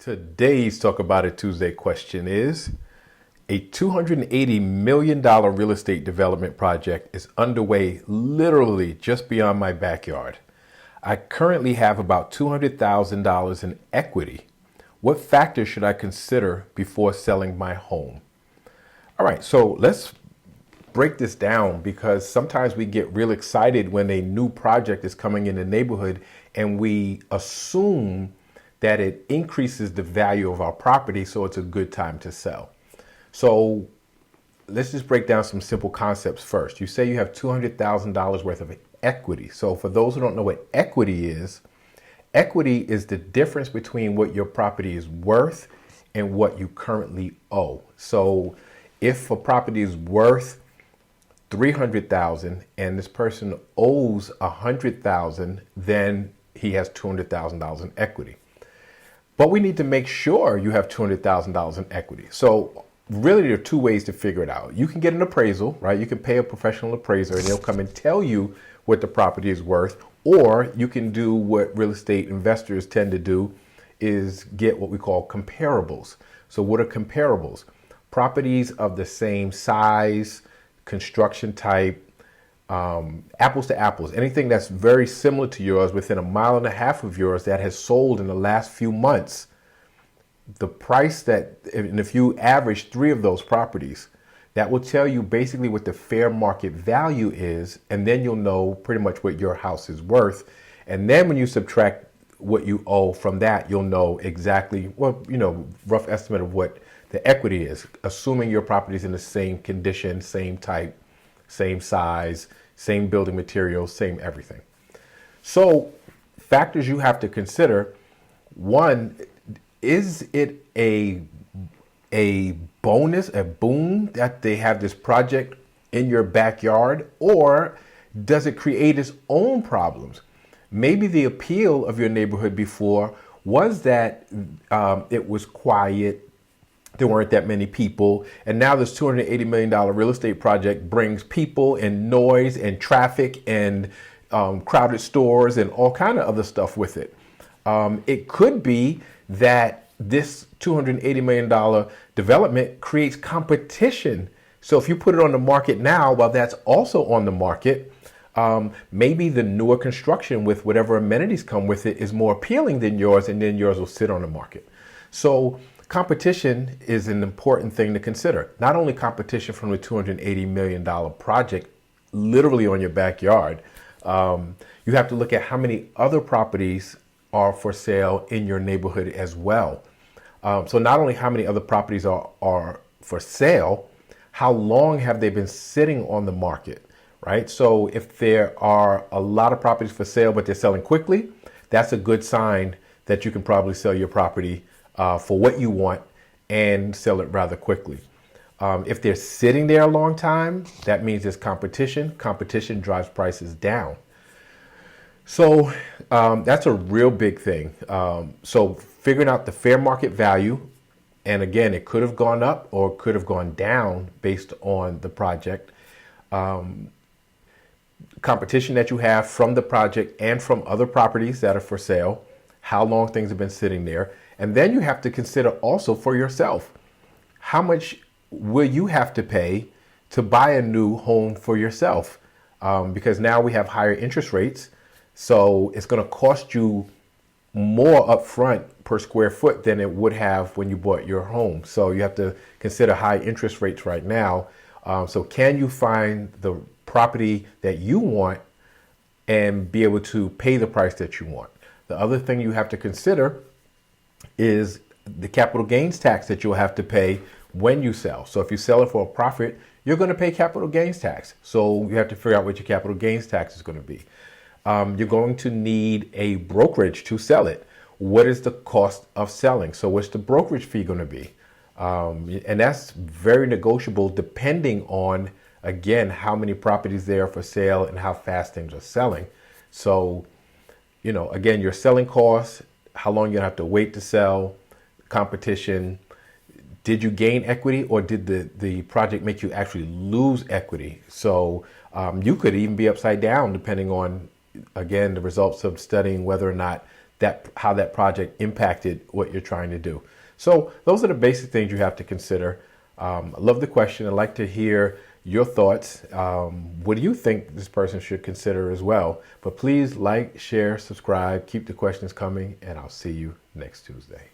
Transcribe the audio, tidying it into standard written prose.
Today's Talk About It Tuesday question is, a $280 million real estate development project is underway literally just beyond my backyard. I currently have about $200,000 in equity. What factors should I consider before selling my home? All right, so let's break this down because sometimes we get real excited when a new project is coming in the neighborhood and we assume that it increases the value of our property, so it's a good time to sell. So let's just break down some simple concepts first. You say you have $200,000 worth of equity. So for those who don't know what equity is the difference between what your property is worth and what you currently owe. So if a property is worth $300,000 and this person owes $100,000, then he has $200,000 in equity. But we need to make sure you have $200,000 in equity. So really there are two ways to figure it out. You can get an appraisal, right? You can pay a professional appraiser and they'll come and tell you what the property is worth. Or you can do what real estate investors tend to do is get what we call comparables. So what are comparables? Properties of the same size, construction type, apples to apples, anything that's very similar to yours within 1.5 miles of yours that has sold in the last few months. The price that, and if you average 3 of those properties, that will tell you basically what the fair market value is, and then you'll know pretty much what your house is worth. And then when you subtract what you owe from that, you'll know exactly, well, rough estimate of what the equity is, assuming your property is in the same condition, same type, same size, same building materials, same everything. So factors you have to consider: one, is it a bonus, a boon that they have this project in your backyard, or does it create its own problems? Maybe the appeal of your neighborhood before was that it was quiet, there weren't that many people, and now this $280 million real estate project brings people and noise and traffic and crowded stores and all kind of other stuff with it. It could be that this $280 million development creates competition. So if you put it on the market now, while that's also on the market, maybe the newer construction with whatever amenities come with it is more appealing than yours, and then yours will sit on the market. So competition is an important thing to consider. Not only competition from the $280 million project literally on your backyard, you have to look at how many other properties are for sale in your neighborhood as well. So not only how many other properties are for sale, how long have they been sitting on the market, right? So if there are a lot of properties for sale, but they're selling quickly, that's a good sign that you can probably sell your property for what you want and sell it rather quickly. If they're sitting there a long time, that means there's competition. Competition drives prices down. So that's a real big thing. So figuring out the fair market value, and again, it could have gone up or could have gone down based on the project. Competition that you have from the project and from other properties that are for sale, how long things have been sitting there. And then you have to consider also for yourself, how much will you have to pay to buy a new home for yourself? Because now we have higher interest rates. So it's going to cost you more upfront per square foot than it would have when you bought your home. So you have to consider high interest rates right now. So can you find the property that you want and be able to pay the price that you want? The other thing you have to consider is the capital gains tax that you'll have to pay when you sell. So if you sell it for a profit, you're going to pay capital gains tax. So you have to figure out what your capital gains tax is going to be. You're going to need a brokerage to sell it. What is the cost of selling? So what's the brokerage fee going to be? And that's very negotiable depending on, again, how many properties there are for sale and how fast things are selling. So, again, your selling costs, how long you're going to have to wait to sell, competition. Did you gain equity, or did the project make you actually lose equity? So you could even be upside down depending on, again, the results of studying whether or not how that project impacted what you're trying to do. So those are the basic things you have to consider. I love the question. I'd like to hear your thoughts. What do you think this person should consider as well? But please like, share, subscribe, keep the questions coming, and I'll see you next Tuesday.